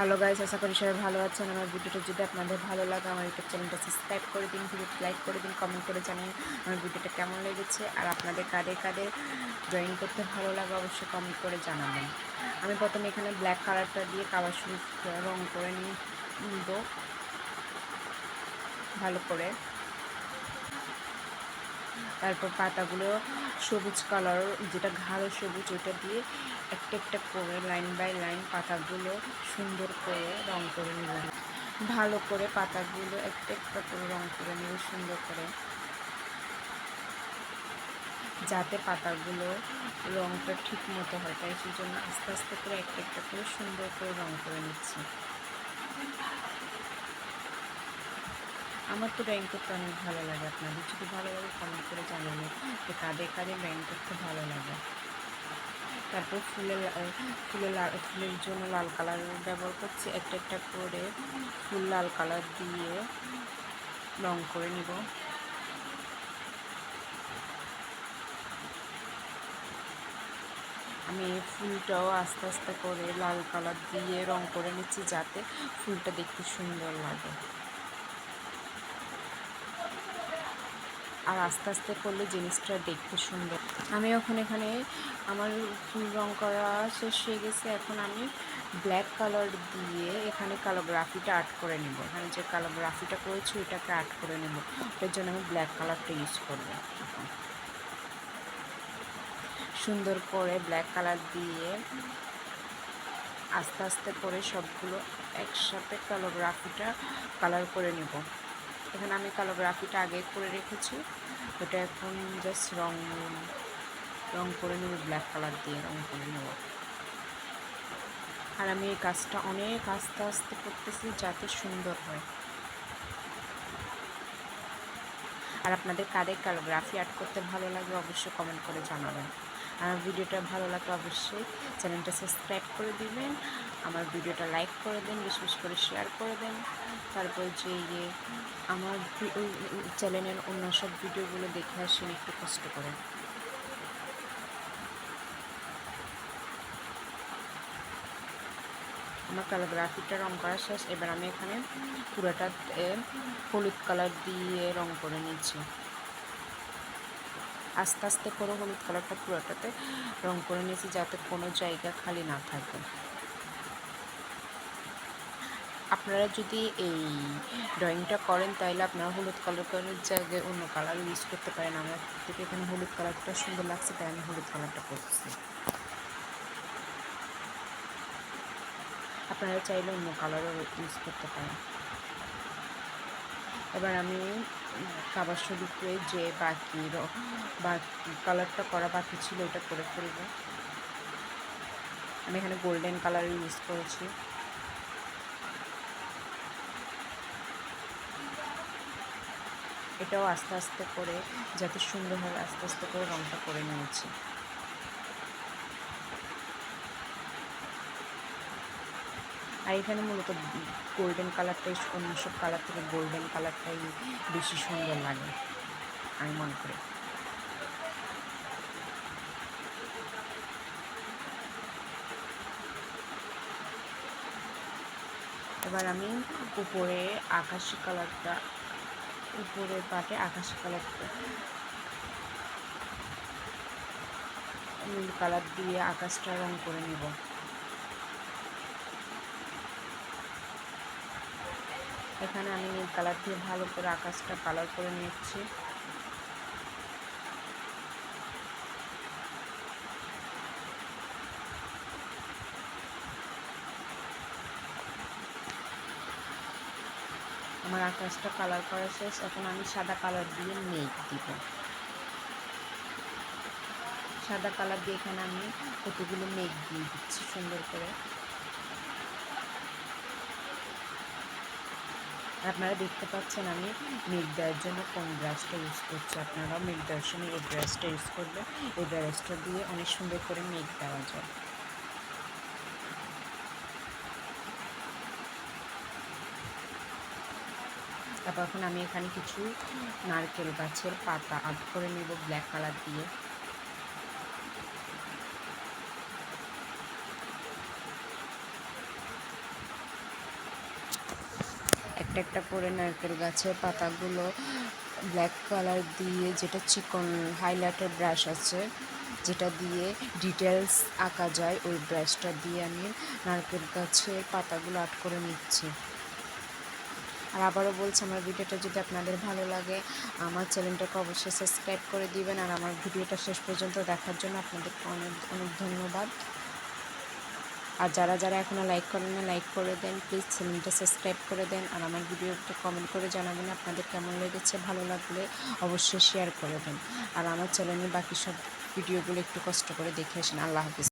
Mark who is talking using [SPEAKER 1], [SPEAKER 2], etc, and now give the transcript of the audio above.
[SPEAKER 1] Hello guys, আশা করি সবাই ভালো আছেন। আমার ভিডিওটা যদি আপনাদের ভালো লাগে আমার ইউটিউব চ্যানেলটা সাবস্ক্রাইব করে দিন, ভিডিওটা লাইক করে দিন, কমেন্ট করে জানিয়ে আমার ভিডিওটা কেমন লেগেছে। আর আপনাদের কাদের কাদের ড্রয়িং করতে ভালো লাগে অবশ্যই কমেন্ট করে জানাবেন। আমি প্রথমে এখানে ব্ল্যাক কালারটা দিয়ে কালার শুরু রং করে নিব ভালো করে। তারপর পাতাগুলো সবুজ কালার, যেটা গাঢ় সবুজ, ওইটা দিয়ে একটা একটা করে লাইন বাই লাইন পাতাগুলো সুন্দর করে রং করে নিলাম। ভালো করে পাতাগুলো একটা একটা করে রং করে নেব সুন্দর করে, যাতে পাতাগুলো রংটা ঠিক মতো হয়। তাই সেই জন্য আস্তে আস্তে করে একটা একটা করে সুন্দর করে রং করে নিচ্ছি। আমার তো ড্রয়িং করতে অনেক ভালো লাগে। আপনাদের যদি ভালো লাগে কমেন্ট করে জানাবেন যে কাদের কাদের ড্রয়িং করতে ভালো লাগে। তারপর ফুলের জন্য লাল কালার ব্যবহার করছি। একটা একটা করে ফুল লাল কালার দিয়ে রং করে নিব। আমি ফুলটাও আস্তে আস্তে করে লাল কালার দিয়ে রং করে নিচ্ছি, যাতে ফুলটা দেখতে সুন্দর লাগে। আর আস্তে আস্তে করলে জিনিসটা দেখতে সুন্দর। আমি এখানে আমার ফুল রং করা শেষ হয়ে গেছে। এখন আমি ব্ল্যাক কালার দিয়ে এখানে কালোগ্রাফিটা আর্ট করে নেব। এখানে যে কালোগ্রাফিটা করেছি ওইটাকে আর্ট করে নেব। ওটার জন্য আমি ব্ল্যাক কালারটা ইউজ করব। সুন্দর করে ব্ল্যাক কালার দিয়ে আস্তে আস্তে করে সবগুলো একসাথে কালোগ্রাফিটা কালার করে নেব। এখানে আমি কালোগ্রাফিটা আগে করে রেখেছি, ওটা এখন জাস্ট রং করে নেব, ব্ল্যাক কালার দিয়ে রং করে নেব। আর আমি এই কাজটা অনেক আস্তে আস্তে করতেছি যাতে সুন্দর হয়। আর আপনাদের কাদের ক্যালিগ্রাফি আর্ট করতে ভালো লাগে অবশ্যই কমেন্ট করে জানাবেন। আমার ভিডিওটা ভালো লাগলে অবশ্যই চ্যানেলটা সাবস্ক্রাইব করে দিবেন, আমার ভিডিওটা লাইক করে দেন, বেশি বেশি করে শেয়ার করে দেন। তারপর যে আমার চ্যানেলের অন্য সব ভিডিওগুলো দেখে আসেন একটু কষ্ট করে। আমার ক্যালিগ্রাফিটা রং করা শেষ। এবার আমি এখানে পুরোটাতে হলুদ কালার দিয়ে রং করে নিচ্ছি। আস্তে আস্তে করে হলুদ কালারটা পুরোটাতে রং করে নিয়েছি, যাতে কোনো জায়গা খালি না থাকে। আপনারা যদি এই ড্রয়িংটা করেন তাহলে আপনারা হলুদ কালারের জায়গায় অন্য কালার ইউজ করতে পারেন। আমার থেকে এখানে হলুদ কালারটা সুন্দর লাগছে তাই আমি হলুদ কালারটা করছি। আপনারা চাইলে অন্য কালারও ইউজ করতে পারেন। এবার আমি কাবার শরীফে যে বাকি কালারটা করা বাকি ছিল ওটা করে ফেলব। আমি এখানে গোল্ডেন কালার ইউজ করেছি। এটাও আস্তে আস্তে করে যাতে সুন্দর হয় আস্তে আস্তে করে রংটা করে নিয়েছি। আর এখানে মূলত গোল্ডেন কালারটাই, অন্য সব কালার থেকে গোল্ডেন কালারটাই বেশি সুন্দর লাগে আমি মনে করি। এবার আমি উপরে আকাশি কালারটা, উপরের পাটে আকাশি কালারটা নীল কালার দিয়ে আকাশটা রং করে নেব। এখানে আমি নীল কালার দিয়ে ভালো করে আকাশটা কালার করে নিচ্ছি। আমার আকাশটা কালার করা শেষ। এখন আমি সাদা কালার দিয়ে মেঘ দিব। সাদা কালার দিয়ে এখানে আমি কতগুলো মেঘ দিয়ে দিচ্ছি সুন্দর করে। আপনারা দেখতে পাচ্ছেন আমি মেঘ দেওয়ার জন্য কোন ব্রাশটা ইউজ করছি। আপনারাও মেঘ দেওয়ার সময় এই ব্রাশটা ইউজ করবেন। এই ব্রাশটা দিয়ে অনেক সুন্দর করে মেঘ দেওয়া যায়। তারপর এখন আমি এখানে কিছু নারকেল গাছের পাতা আর্ট করে নেব ব্ল্যাক কালার দিয়ে। একটা একটা করে নারকেল গাছের পাতাগুলো ব্ল্যাক কালার দিয়ে, যেটা চিকন হাইলাইটার ব্রাশ আছে যেটা দিয়ে ডিটেলস আঁকা যায়, ওই ব্রাশটা দিয়ে আমি নারকেল গাছের পাতাগুলো আর্ট করে নিচ্ছি। আর আবারও বলছি, আমার ভিডিওটা যদি আপনাদের ভালো লাগে আমার চ্যানেলটাকে অবশ্যই সাবস্ক্রাইব করে দিবেন। আর আমার ভিডিওটা শেষ পর্যন্ত দেখার জন্য আপনাদেরকে অনেক অনেক ধন্যবাদ। আর যারা যারা এখনও লাইক করেন না, লাইক করে দেন প্লিজ, চ্যানেলটা সাবস্ক্রাইব করে দেন। আর আমার ভিডিওটা কমেন্ট করে জানাবেন আপনাদের কেমন লেগেছে, ভালো লাগলে অবশ্যই শেয়ার করে দেন। আর আমার চ্যানেলের বাকি সব ভিডিওগুলো একটু কষ্ট করে দেখে আসেন। আল্লাহ হাফিজ।